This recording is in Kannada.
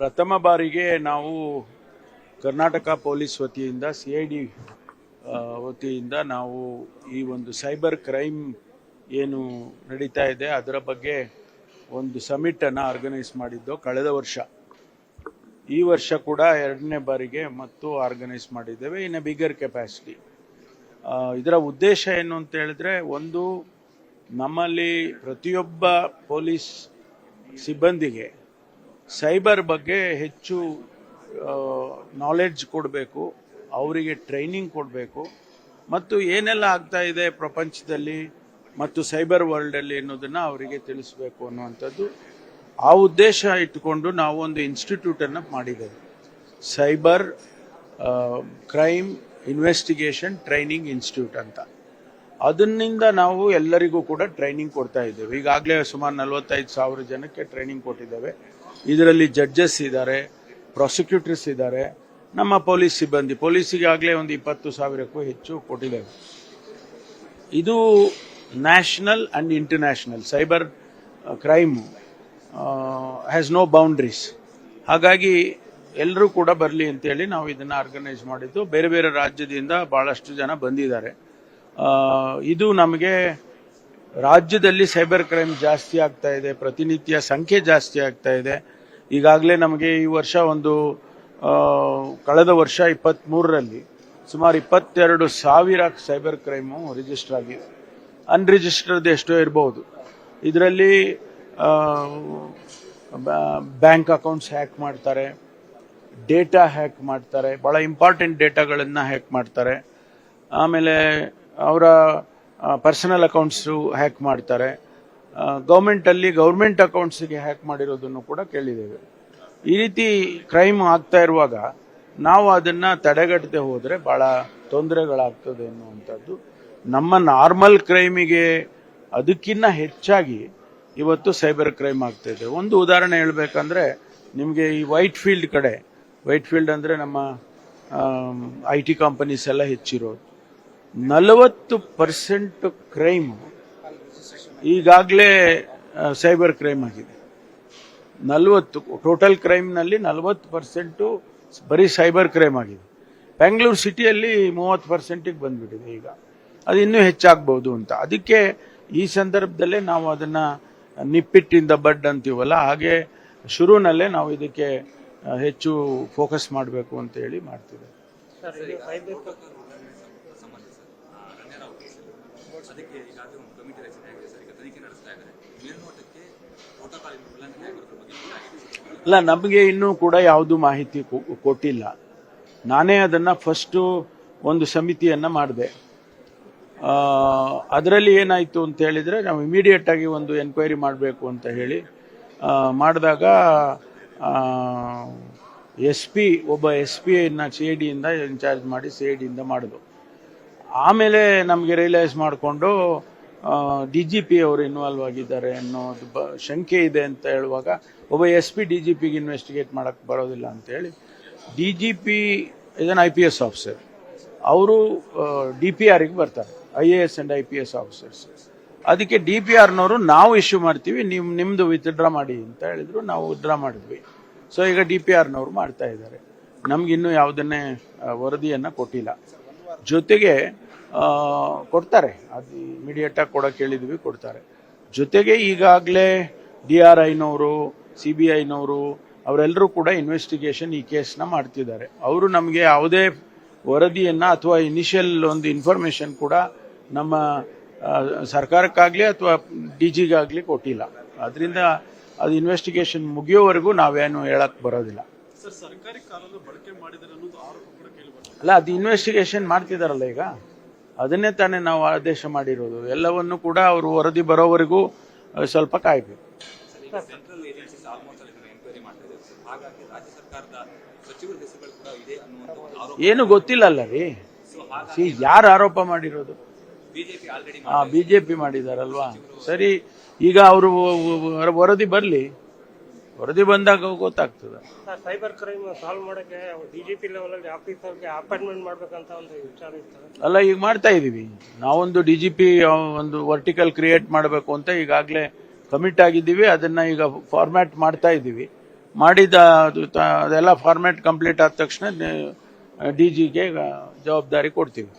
ಪ್ರಥಮ ಬಾರಿಗೆ ನಾವು ಕರ್ನಾಟಕ ಪೊಲೀಸ್ ವತಿಯಿಂದ CID ವತಿಯಿಂದ ನಾವು ಈ ಒಂದು ಸೈಬರ್ ಕ್ರೈಮ್ ಏನು ನಡೀತಾ ಇದೆ ಅದರ ಬಗ್ಗೆ ಒಂದು ಸಮಿಟ್ ಅನ್ನು ಆರ್ಗನೈಸ್ ಮಾಡಿದ್ದು ಕಳೆದ ವರ್ಷ. ಈ ವರ್ಷ ಕೂಡ ಎರಡನೇ ಬಾರಿಗೆ ಮತ್ತು ಆರ್ಗನೈಸ್ ಮಾಡಿದ್ದೇವೆ ಇನ್ ಎ ಬಿಗರ್ ಕೆಪಾಸಿಟಿ. ಇದರ ಉದ್ದೇಶ ಏನು ಅಂತ ಹೇಳಿದ್ರೆ, ಒಂದು ನಮ್ಮಲ್ಲಿ ಪ್ರತಿಯೊಬ್ಬ ಪೊಲೀಸ್ ಸಿಬ್ಬಂದಿಗೆ ಸೈಬರ್ ಬಗ್ಗೆ ಹೆಚ್ಚು ನಾಲೆಡ್ಜ್ ಕೊಡಬೇಕು, ಅವರಿಗೆ ಟ್ರೈನಿಂಗ್ ಕೊಡಬೇಕು ಮತ್ತು ಏನೆಲ್ಲ ಆಗ್ತಾ ಇದೆ ಪ್ರಪಂಚದಲ್ಲಿ ಮತ್ತು ಸೈಬರ್ ವರ್ಲ್ಡಲ್ಲಿ ಅನ್ನೋದನ್ನು ಅವರಿಗೆ ತಿಳಿಸಬೇಕು ಅನ್ನುವಂಥದ್ದು ಆ ಉದ್ದೇಶ ಇಟ್ಟುಕೊಂಡು ನಾವು ಒಂದು ಇನ್ಸ್ಟಿಟ್ಯೂಟನ್ನು ಮಾಡಿದ್ದೇವೆ, cyber crime investigation training institute ಅಂತ. ಅದನ್ನಿಂದ ನಾವು ಎಲ್ಲರಿಗೂ ಕೂಡ ಟ್ರೈನಿಂಗ್ ಕೊಡ್ತಾ ಇದ್ದೇವೆ. ಈಗಾಗಲೇ ಸುಮಾರು 45,000 ಜನಕ್ಕೆ ಟ್ರೈನಿಂಗ್ ಕೊಟ್ಟಿದ್ದೇವೆ. ಇದರಲ್ಲಿ ಜಡ್ಜಸ್ ಇದ್ದಾರೆ, ಪ್ರಾಸಿಕ್ಯೂಟರ್ಸ್ ಇದ್ದಾರೆ, ನಮ್ಮ ಪೊಲೀಸ್ ಸಿಬ್ಬಂದಿ, ಪೊಲೀಸಿಗಾಗಲೇ ಒಂದು 20,000ಕ್ಕೂ ಹೆಚ್ಚು ಕೊಟ್ಟಿದ್ದೇವೆ. ಇದು national and international cyber crime has no boundaries. ಹಾಗಾಗಿ ಎಲ್ಲರೂ ಕೂಡ ಬರಲಿ ಅಂತೇಳಿ ನಾವು ಇದನ್ನು ಆರ್ಗನೈಸ್ ಮಾಡಿದ್ದು. ಬೇರೆ ಬೇರೆ ರಾಜ್ಯದಿಂದ ಭಾಳಷ್ಟು ಜನ ಬಂದಿದ್ದಾರೆ. ಇದು ನಮಗೆ ರಾಜ್ಯದಲ್ಲಿ ಸೈಬರ್ ಕ್ರೈಮ್ ಜಾಸ್ತಿ ಆಗ್ತಾ ಇದೆ, ಪ್ರತಿನಿತ್ಯ ಸಂಖ್ಯೆ ಜಾಸ್ತಿ ಆಗ್ತಾ ಇದೆ. ಈಗಾಗಲೇ ನಮಗೆ ಈ ವರ್ಷ ಕಳೆದ ವರ್ಷ 23ರಲ್ಲಿ ಸುಮಾರು 22,000 ಸೈಬರ್ ಕ್ರೈಮು ರಿಜಿಸ್ಟರ್ ಆಗಿದೆ. ಅನ್ರಿಜಿಸ್ಟರ್ಡ್ ಎಷ್ಟೋ ಇರಬಹುದು. ಇದರಲ್ಲಿ ಬ್ಯಾಂಕ್ ಅಕೌಂಟ್ಸ್ ಹ್ಯಾಕ್ ಮಾಡ್ತಾರೆ, ಡೇಟಾ ಹ್ಯಾಕ್ ಮಾಡ್ತಾರೆ, ಭಾಳ ಇಂಪಾರ್ಟೆಂಟ್ ಡೇಟಾಗಳನ್ನು ಹ್ಯಾಕ್ ಮಾಡ್ತಾರೆ. ಆಮೇಲೆ ಅವರ ಪರ್ಸನಲ್ ಅಕೌಂಟ್ಸು ಹ್ಯಾಕ್ ಮಾಡ್ತಾರೆ. ಗೌರ್ಮೆಂಟ್ ಅಕೌಂಟ್ಸ್ಗೆ ಹ್ಯಾಕ್ ಮಾಡಿರೋದನ್ನು ಕೂಡ ಕೇಳಿದ್ದೇವೆ. ಈ ರೀತಿ ಕ್ರೈಮ್ ಆಗ್ತಾ ಇರುವಾಗ ನಾವು ಅದನ್ನು ತಡೆಗಟ್ಟದೆ ಹೋದರೆ ಭಾಳ ತೊಂದರೆಗಳಾಗ್ತದೆ ಅನ್ನುವಂಥದ್ದು. ನಮ್ಮ ನಾರ್ಮಲ್ ಕ್ರೈಮಿಗೆ ಅದಕ್ಕಿಂತ ಹೆಚ್ಚಾಗಿ ಇವತ್ತು ಸೈಬರ್ ಕ್ರೈಮ್ ಆಗ್ತಾಯಿದೆ. ಒಂದು ಉದಾಹರಣೆ ಹೇಳಬೇಕಂದ್ರೆ ನಿಮಗೆ ಈ ವೈಟ್ ಫೀಲ್ಡ್ ಅಂದರೆ ನಮ್ಮ IT ಕಂಪನೀಸ್ ಎಲ್ಲ ಹೆಚ್ಚಿರೋದು. 40% ಕ್ರೈಮ್ ಈಗಾಗಲೇ ಸೈಬರ್ ಕ್ರೈಮ್ ಆಗಿದೆ. 40 ಟೋಟಲ್ ಕ್ರೈಮ್ನಲ್ಲಿ 40% ಬರೀ ಸೈಬರ್ ಕ್ರೈಮ್ ಆಗಿದೆ. ಬೆಂಗಳೂರು ಸಿಟಿಯಲ್ಲಿ 30%ಗೆ ಬಂದ್ಬಿಟ್ಟಿದೆ. ಈಗ ಅದು ಇನ್ನೂ ಹೆಚ್ಚಾಗಬಹುದು ಅಂತ. ಅದಕ್ಕೆ ಈ ಸಂದರ್ಭದಲ್ಲೇ ನಾವು ಅದನ್ನು ನಿಪ್ಪಿಟ್ಟಿಂದ ಬಡ್ ಅಂತೀವಲ್ಲ, ಹಾಗೆ ಶುರುನಲ್ಲೇ ನಾವು ಇದಕ್ಕೆ ಹೆಚ್ಚು ಫೋಕಸ್ ಮಾಡಬೇಕು ಅಂತ ಹೇಳಿ ಮಾಡ್ತಿದ್ದೇವೆ. ಅಲ್ಲ, ನಮಗೆ ಇನ್ನೂ ಕೂಡ ಯಾವುದು ಮಾಹಿತಿ ಕೊಟ್ಟಿಲ್ಲ. ನಾನೇ ಅದನ್ನು ಫಸ್ಟು ಒಂದು ಸಮಿತಿಯನ್ನು ಮಾಡಿದೆ. ಅದರಲ್ಲಿ ಏನಾಯಿತು ಅಂತ ಹೇಳಿದರೆ, ನಾವು ಇಮಿಡಿಯೇಟ್ ಆಗಿ ಒಂದು ಎನ್ಕ್ವೈರಿ ಮಾಡಬೇಕು ಅಂತ ಹೇಳಿ ಮಾಡಿದಾಗ ಒಬ್ಬ SP CIDಯಿಂದ ಇನ್ಚಾರ್ಜ್ ಮಾಡಿ CIDಯಿಂದ ಮಾಡಿದ್ರು. ಆಮೇಲೆ ನಮಗೆ ರಿಯಲೈಸ್ ಮಾಡಿಕೊಂಡು DGP ಅವರು ಇನ್ವಾಲ್ವ್ ಆಗಿದ್ದಾರೆ ಅನ್ನೋದು ಶಂಕೆ ಇದೆ ಅಂತ ಹೇಳುವಾಗ, ಒಬ್ಬ SP DGPಗೆ ಇನ್ವೆಸ್ಟಿಗೇಟ್ ಮಾಡೋಕ್ಕೆ ಬರೋದಿಲ್ಲ ಅಂತೇಳಿ DGP ಇದನ್ನು IPS ಆಫೀಸರ್ ಅವರು DPRಗೆ ಬರ್ತಾರೆ, IAS ಆ್ಯಂಡ್ IPS ಆಫೀಸರ್ಸ್. ಅದಕ್ಕೆ DPRನವರು ನಾವು ಇಶ್ಯೂ ಮಾಡ್ತೀವಿ, ನಿಮ್ಮದು ವಿತ್ಡ್ರಾ ಮಾಡಿ ಅಂತ ಹೇಳಿದ್ರು. ನಾವು ವಿತ್ಡ್ರಾ ಮಾಡಿದ್ವಿ. ಸೊ ಈಗ DPRನವರು ಮಾಡ್ತಾ ಇದ್ದಾರೆ. ನಮಗಿನ್ನೂ ಯಾವುದನ್ನೇ ವರದಿಯನ್ನು ಕೊಟ್ಟಿಲ್ಲ. ಜೊತೆಗೆ ಕೊಡ್ತಾರೆ, ಅದು ಇಮಿಡಿಯೇಟಾಗಿ ಕೊಡೋಕೆ ಹೇಳಿದ್ವಿ, ಕೊಡ್ತಾರೆ. ಜೊತೆಗೆ ಈಗಾಗಲೇ DRIನವರು, CBIನವರು ಅವರೆಲ್ಲರೂ ಕೂಡ ಇನ್ವೆಸ್ಟಿಗೇಷನ್ ಈ ಕೇಸ್ನ ಮಾಡ್ತಿದ್ದಾರೆ. ಅವರು ನಮಗೆ ಯಾವುದೇ ವರದಿಯನ್ನು ಅಥವಾ ಇನಿಷಿಯಲ್ ಒಂದು ಇನ್ಫಾರ್ಮೇಷನ್ ಕೂಡ ನಮ್ಮ ಸರ್ಕಾರಕ್ಕಾಗಲಿ ಅಥವಾ DGಗಾಗಲಿ ಕೊಟ್ಟಿಲ್ಲ. ಅದರಿಂದ ಅದು ಇನ್ವೆಸ್ಟಿಗೇಷನ್ ಮುಗಿಯೋವರೆಗೂ ನಾವೇನು ಹೇಳಕ್ಕೆ ಬರೋದಿಲ್ಲ. ಅಲ್ಲ, ಅದು ಇನ್ವೆಸ್ಟಿಗೇಷನ್ ಮಾಡ್ತಿದ್ದಾರಲ್ಲ ಈಗ, ಅದನ್ನೇ ತಾನೇ ನಾವು ಆದೇಶ ಮಾಡಿರೋದು. ಎಲ್ಲವನ್ನು ಕೂಡ ಅವರು ವರದಿ ಬರೋವರೆಗೂ ಸ್ವಲ್ಪ ಕಾಯಬೇಕು. ಏನು ಗೊತ್ತಿಲ್ಲ ಅಲ್ಲ ರೀ, ಯಾರು ಆರೋಪ ಮಾಡಿರೋದು? BJP ಮಾಡಿದಾರಲ್ವಾ? ಸರಿ, ಈಗ ಅವರು ವರದಿ ಬರಲಿ, ವರದಿ ಬಂದಾಗ ಗೊತ್ತಾಗ್ತದೆ. ಸೈಬರ್ ಕ್ರೈಮ್ ಸಾಲ್ವ್ ಮಾಡೋಕ್ಕೆ DGP ಲೆವೆಲಲ್ಲಿ ಆಫೀಸರ್ಗೆ ಅಪಾಯಿಂಟ್ಮೆಂಟ್ ಮಾಡಬೇಕಂತ ಒಂದು ವಿಚಾರ ಇರ್ತದೆ ಅಲ್ಲ. ಈಗ ಮಾಡ್ತಾ ಇದೀವಿ ನಾವೊಂದು DGP ಒಂದು ವರ್ಟಿಕಲ್ ಕ್ರಿಯೇಟ್ ಮಾಡಬೇಕು ಅಂತ ಈಗಾಗಲೇ ಕಮಿಟ್ ಆಗಿದ್ದೀವಿ. ಅದನ್ನ ಈಗ ಫಾರ್ಮ್ಯಾಟ್ ಮಾಡ್ತಾ ಇದ್ದೀವಿ. ಮಾಡಿದ ಅದೆಲ್ಲ ಫಾರ್ಮ್ಯಾಟ್ ಕಂಪ್ಲೀಟ್ ಆದ ತಕ್ಷಣ ಡಿ ಜಿಗೆ ಜವಾಬ್ದಾರಿ ಕೊಡ್ತೀವಿ.